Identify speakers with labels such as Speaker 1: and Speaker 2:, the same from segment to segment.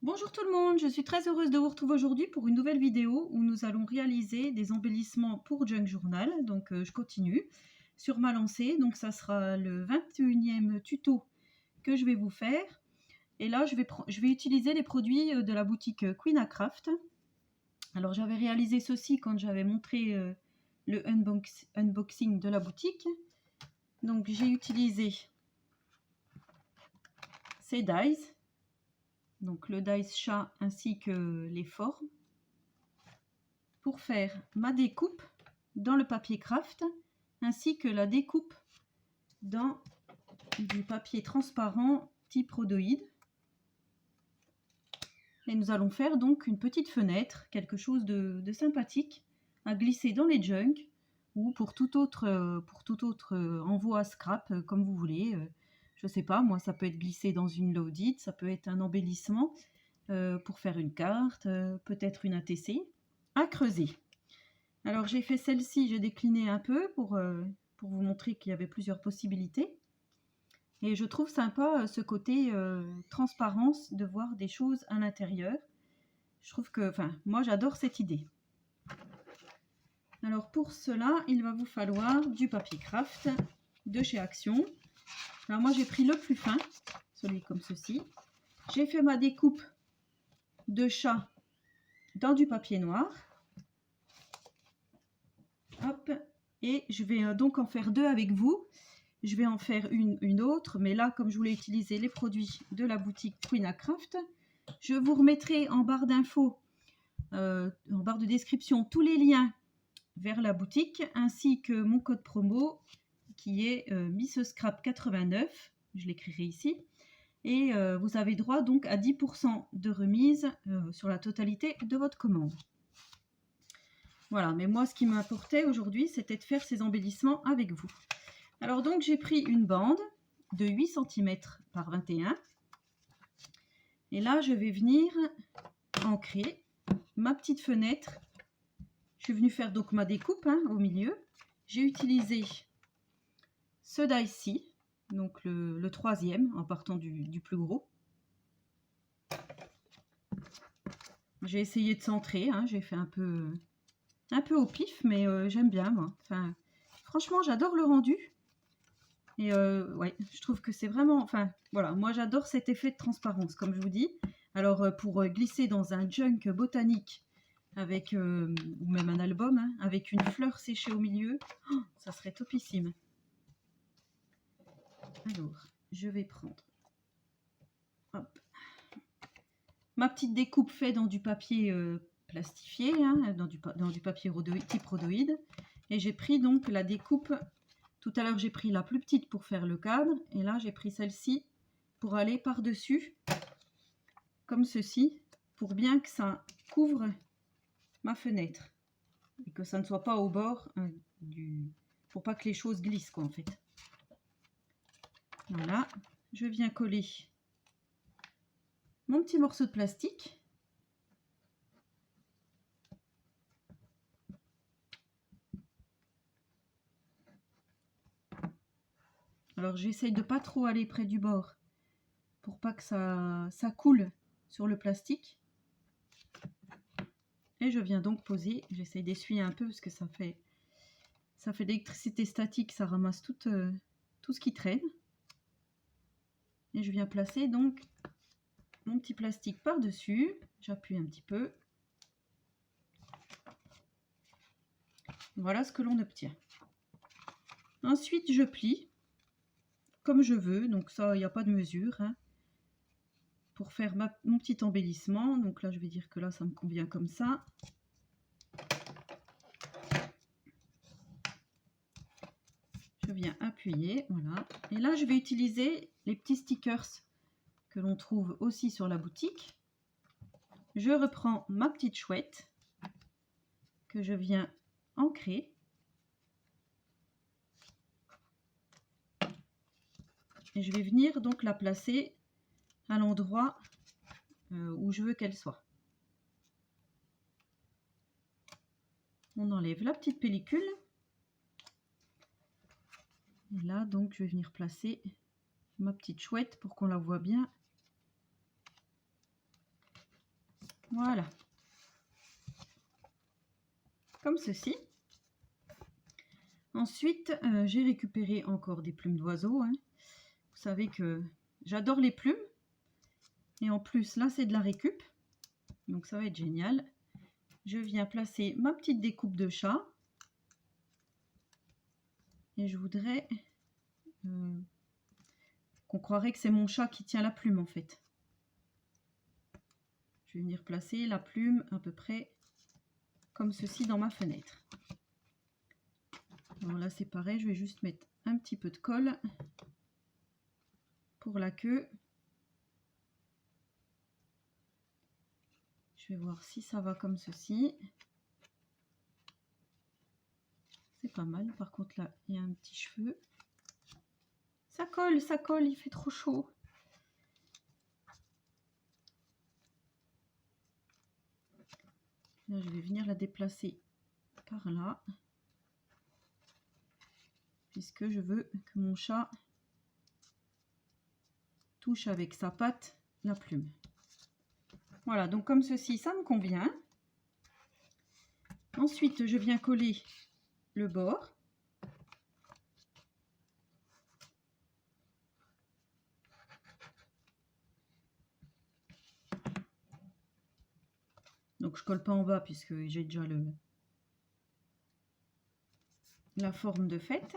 Speaker 1: Bonjour tout le monde, je suis très heureuse de vous retrouver aujourd'hui pour une nouvelle vidéo où nous allons réaliser des embellissements pour Junk Journal. Donc je continue sur ma lancée, donc ça sera le 21e tuto que je vais vous faire. Et là je vais utiliser les produits de la boutique Queen Craft. Alors j'avais réalisé ceci quand j'avais montré le unboxing de la boutique. Donc j'ai utilisé ces dies. Donc le dice chat ainsi que les formes pour faire ma découpe dans le papier craft ainsi que la découpe dans du papier transparent type rhodoïde. Et nous allons faire donc une petite fenêtre, quelque chose de sympathique à glisser dans les junk ou pour tout autre envoi à scrap comme vous voulez. Je sais pas, moi ça peut être glissé dans une loaded, ça peut être un embellissement pour faire une carte, peut-être une ATC à creuser. Alors j'ai fait celle-ci, j'ai décliné un peu pour vous montrer qu'il y avait plusieurs possibilités. Et je trouve sympa ce côté transparence de voir des choses à l'intérieur. Je trouve que, moi j'adore cette idée. Alors pour cela, il va vous falloir du papier craft de chez Action. Alors moi j'ai pris le plus fin, celui comme ceci. J'ai fait ma découpe de chat dans du papier noir. Hop, et je vais donc en faire deux avec vous. Je vais en faire une autre, mais là, comme je voulais utiliser les produits de la boutique Queen Craft, je vous remettrai en barre d'infos, en barre de description, tous les liens vers la boutique, ainsi que mon code promo qui est MissScrap89, je l'écrirai ici, et vous avez droit donc à 10% de remise sur la totalité de votre commande. Voilà, mais moi, ce qui m'importait aujourd'hui, c'était de faire ces embellissements avec vous. Alors donc, j'ai pris une bande de 8 cm par 21. Et là, je vais venir ancrer ma petite fenêtre. Je suis venue faire donc ma découpe au milieu. J'ai utilisé ce die-ci, donc le troisième, en partant du plus gros. J'ai essayé de centrer, j'ai fait un peu au pif, mais j'aime bien moi. Enfin, franchement, j'adore le rendu. Et ouais, je trouve que c'est vraiment... voilà, moi j'adore cet effet de transparence, comme je vous dis. Alors, pour glisser dans un junk botanique, avec, ou même un album, avec une fleur séchée au milieu, ça serait topissime. Alors, je vais prendre... Hop. Ma petite découpe faite dans du papier plastifié, dans du papier type rhodoïde. Et j'ai pris donc la découpe... Tout à l'heure, j'ai pris la plus petite pour faire le cadre. Et là, j'ai pris celle-ci pour aller par-dessus, comme ceci, pour bien que ça couvre ma fenêtre. Et que ça ne soit pas au bord pour pas que les choses glissent, quoi, en fait. Voilà. Je viens coller mon petit morceau de plastique. Alors j'essaye de pas trop aller près du bord pour pas que ça coule sur le plastique. Et je viens donc poser, j'essaye d'essuyer un peu parce que ça fait de l'électricité statique, ça ramasse tout ce qui traîne. Et je viens placer donc mon petit plastique par-dessus, j'appuie un petit peu. Voilà ce que l'on obtient. Ensuite je plie comme je veux, donc ça il n'y a pas de mesure, pour faire mon petit embellissement. Donc là je vais dire que là ça me convient comme ça. Je viens appuyer, voilà. Et là je vais utiliser les petits stickers que l'on trouve aussi sur la boutique. Je reprends ma petite chouette que je viens ancrer. Et je vais venir donc la placer à l'endroit où je veux qu'elle soit. On enlève la petite pellicule. Et là, donc, je vais venir placer ma petite chouette pour qu'on la voit bien. Voilà. Comme ceci. Ensuite, j'ai récupéré encore des plumes d'oiseaux. Hein. Vous savez que j'adore les plumes. Et en plus, là, c'est de la récup. Donc, ça va être génial. Je viens placer ma petite découpe de chat. Et je voudrais qu'on croirait que c'est mon chat qui tient la plume, en fait. Je vais venir placer la plume à peu près comme ceci dans ma fenêtre. Alors là, c'est pareil. Je vais juste mettre un petit peu de colle pour la queue. Je vais voir si ça va comme ceci. C'est pas mal. Par contre, là, il y a un petit cheveu. Ça colle, il fait trop chaud. Là, je vais venir la déplacer par là. Puisque je veux que mon chat touche avec sa patte la plume. Voilà, donc comme ceci, ça me convient. Ensuite, je viens coller le bord. Donc je colle pas en bas puisque j'ai déjà la forme de faite.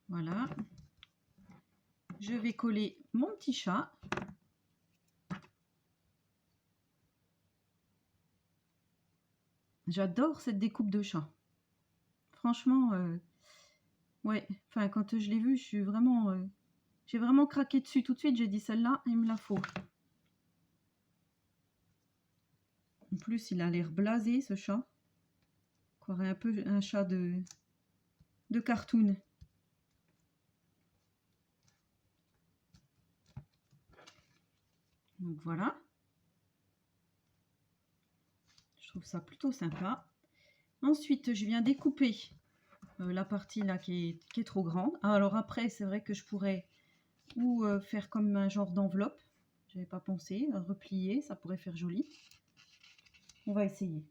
Speaker 1: Voilà. Je vais coller mon petit chat. J'adore cette découpe de chat. Franchement, ouais. Enfin, quand je l'ai vue, j'ai vraiment craqué dessus tout de suite. J'ai dit celle-là, il me la faut. En plus, il a l'air blasé, ce chat. On croirait un peu un chat de cartoon. Donc voilà. Je trouve ça plutôt sympa. Ensuite, je viens découper la partie là qui est trop grande. Alors après, c'est vrai que je pourrais ou faire comme un genre d'enveloppe. J'avais pas pensé. Replier, ça pourrait faire joli. On va essayer.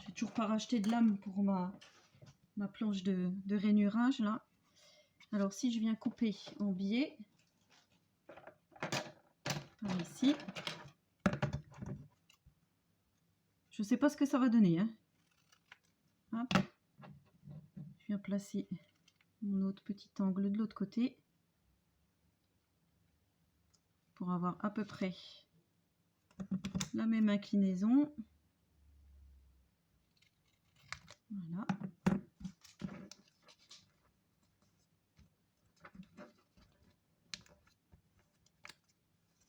Speaker 1: J'ai toujours pas racheté de lame pour ma planche de rainurage là. Alors si je viens couper en biais, par ici, je sais pas ce que ça va donner. Hein. Hop. Je viens placer mon autre petit angle de l'autre côté pour avoir à peu près la même inclinaison. Voilà.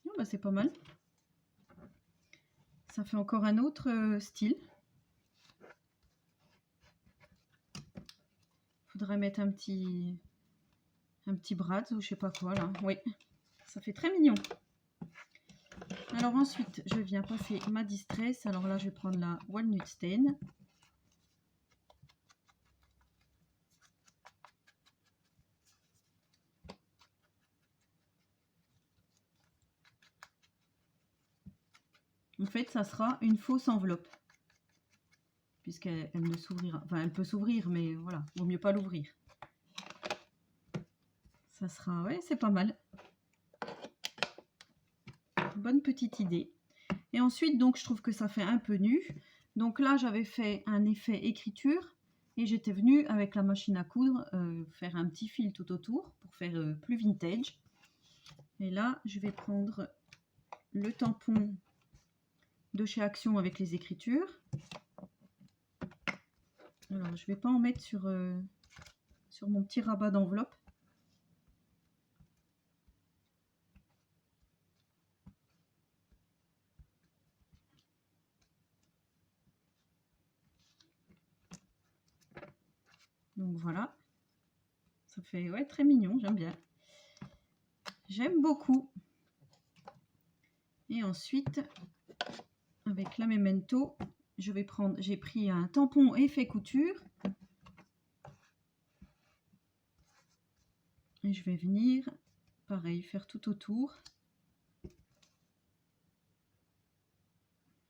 Speaker 1: Oh, bah, c'est pas mal. Ça fait encore un autre style. Faudrait mettre un petit brad ou je sais pas quoi là. Oui, ça fait très mignon. Alors ensuite, je viens passer ma distress. Alors là, je vais prendre la Walnut Stain. En fait, ça sera une fausse enveloppe. Puisqu'elle ne s'ouvrira. Enfin, elle peut s'ouvrir, mais voilà, vaut mieux pas l'ouvrir. Ça sera, ouais, c'est pas mal. Bonne petite idée. Et ensuite, donc, je trouve que ça fait un peu nu. Donc là, j'avais fait un effet écriture. Et j'étais venue avec la machine à coudre faire un petit fil tout autour pour faire plus vintage. Et là, je vais prendre le tampon de chez Action avec les écritures. Alors, je ne vais pas en mettre sur mon petit rabat d'enveloppe. Donc voilà, Ça fait ouais, très mignon, j'aime bien. J'aime beaucoup. Et ensuite, avec la Memento, j'ai pris un tampon effet couture. Et je vais venir, pareil, faire tout autour.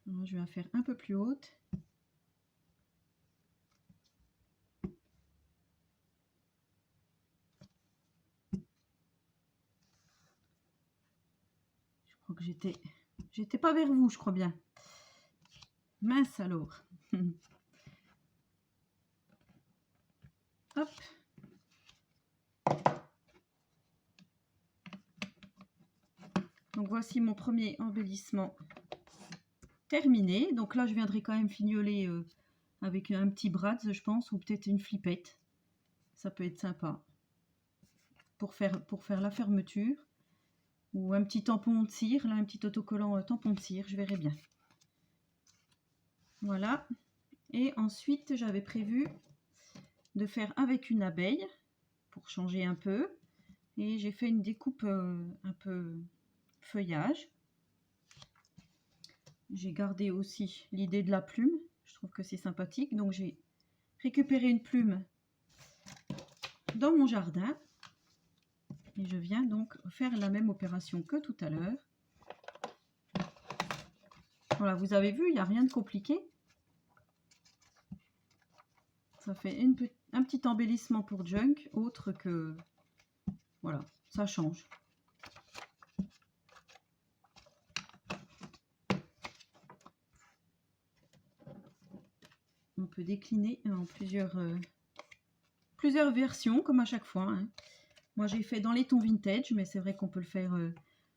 Speaker 1: Alors, je vais la faire un peu plus haute. Je crois que j'étais pas vers vous, je crois bien. Mince alors. Hop. Donc voici mon premier embellissement terminé. Donc là, je viendrai quand même fignoler avec un petit brads, je pense, ou peut-être une flippette. Ça peut être sympa pour faire la fermeture. Ou un petit tampon de cire, là, un petit autocollant tampon de cire, je verrai bien. Voilà. Et ensuite, j'avais prévu de faire avec une abeille pour changer un peu. Et j'ai fait une découpe un peu feuillage. J'ai gardé aussi l'idée de la plume. Je trouve que c'est sympathique. Donc j'ai récupéré une plume dans mon jardin. Et je viens donc faire la même opération que tout à l'heure. Voilà, vous avez vu, il n'y a rien de compliqué. Ça fait un petit embellissement pour junk, autre que... Voilà, ça change. On peut décliner en plusieurs versions, comme à chaque fois. Hein. Moi, j'ai fait dans les tons vintage, mais c'est vrai qu'on peut le faire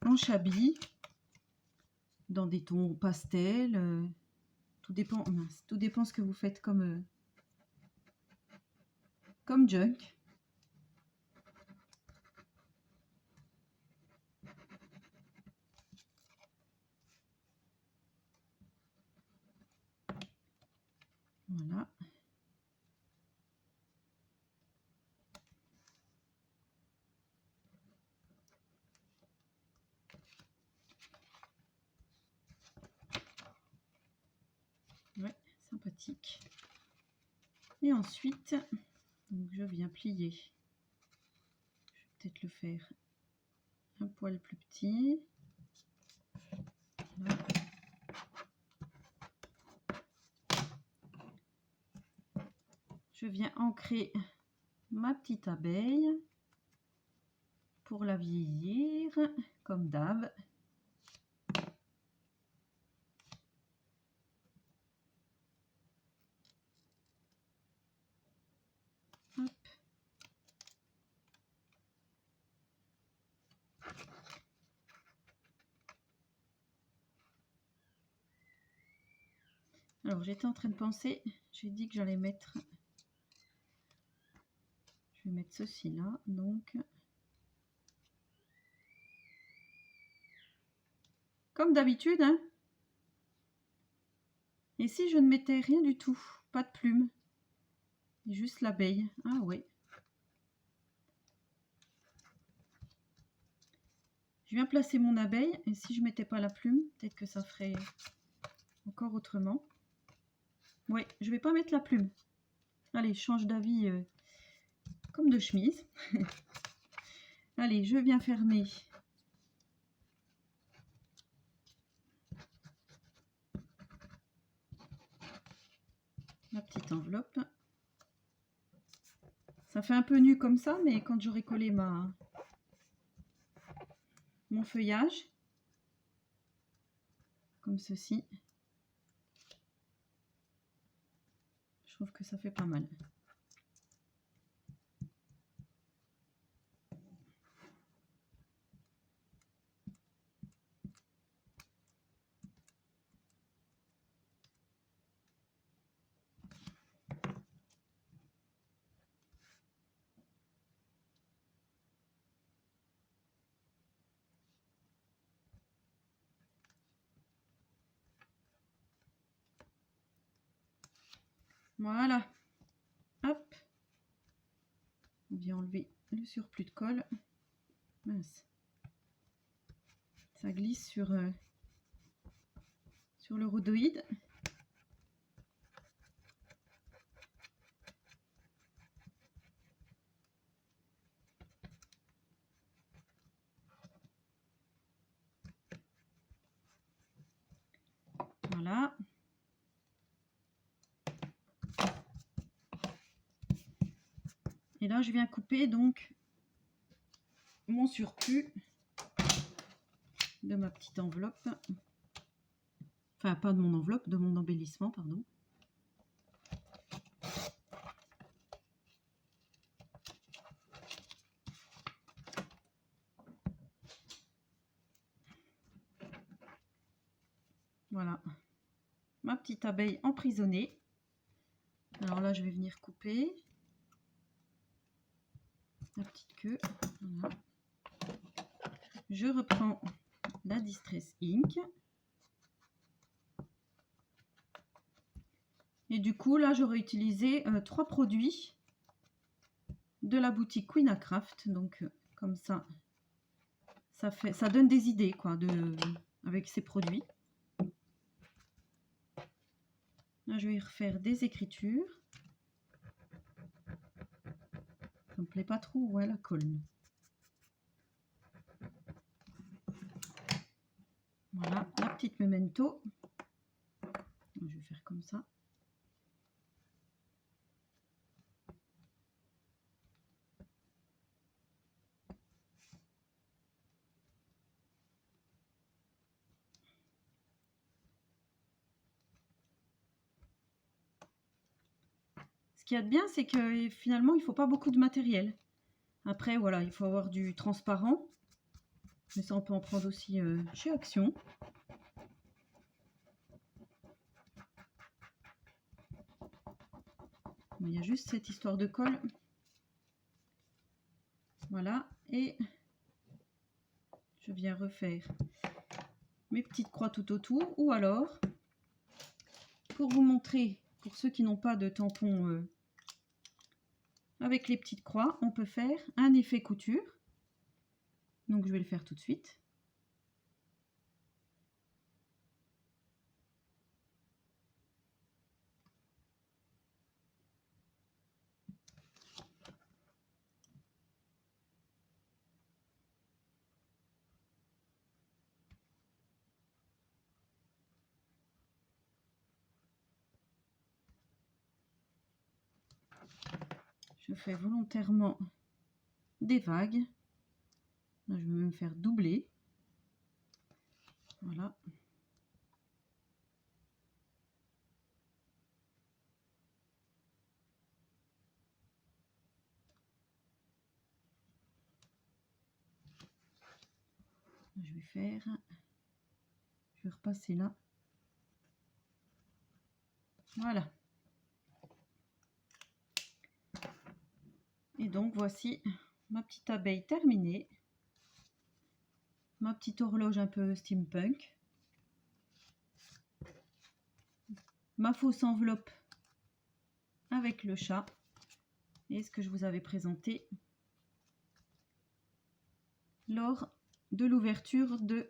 Speaker 1: en chablis, dans des tons pastels. Tout dépend ce que vous faites comme junk. Voilà. Ouais, sympathique. Et ensuite, donc je viens plier. Je vais peut-être le faire un poil plus petit. Voilà. Je viens ancrer ma petite abeille pour la vieillir, comme d'hab. Hop. Alors j'étais en train de penser, j'ai dit que j'allais mettre, je vais mettre ceci là, donc comme d'habitude, hein. Et si je ne mettais rien du tout, pas de plume, juste l'abeille, ah oui. Je viens placer mon abeille, et si je mettais pas la plume, peut-être que ça ferait encore autrement. Oui, je vais pas mettre la plume. Allez, je change d'avis comme de chemise. Allez, je viens fermer la petite enveloppe. Ça fait un peu nu comme ça, mais quand j'aurai collé mon feuillage, comme ceci, je trouve que ça fait pas mal. Voilà. Hop. On vient enlever le surplus de colle. Mince. Ça glisse sur le rhodoïde. Voilà. Et là, je viens couper donc mon surplus de ma petite enveloppe. Enfin, pas de mon enveloppe, de mon embellissement, pardon. Voilà. Ma petite abeille emprisonnée. Alors là, je vais venir couper la petite queue. Voilà. Je reprends la Distress Ink. Et du coup, là, j'aurais utilisé 3 produits de la boutique Queen-A-Craft. Donc, comme ça donne des idées, quoi, avec ces produits. Là, je vais refaire des écritures. Ça me plaît pas trop, ouais, la colle. Voilà, la petite memento. Je vais faire comme ça. Ce qu'il y a de bien, c'est que finalement, il ne faut pas beaucoup de matériel. Après, voilà, il faut avoir du transparent. Mais ça, on peut en prendre aussi chez Action. Bon, il y a juste cette histoire de colle. Voilà. Et je viens refaire mes petites croix tout autour. Ou alors, pour vous montrer, pour ceux qui n'ont pas de tampon avec les petites croix, on peut faire un effet couture. Donc je vais le faire tout de suite. Je fais volontairement des vagues. Là, je vais me faire doubler. Voilà. Je vais faire. Je vais repasser là. Voilà. Et donc voici ma petite abeille terminée. Ma petite horloge un peu steampunk. Ma fausse enveloppe avec le chat. Et ce que je vous avais présenté lors de l'ouverture de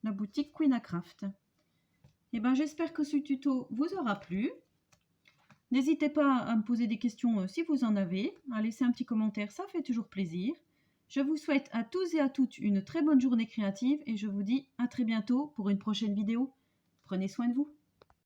Speaker 1: la boutique Queen-A-Craft. Et ben j'espère que ce tuto vous aura plu. N'hésitez pas à me poser des questions si vous en avez, à laisser un petit commentaire, ça fait toujours plaisir. Je vous souhaite à tous et à toutes une très bonne journée créative et je vous dis à très bientôt pour une prochaine vidéo. Prenez soin de vous.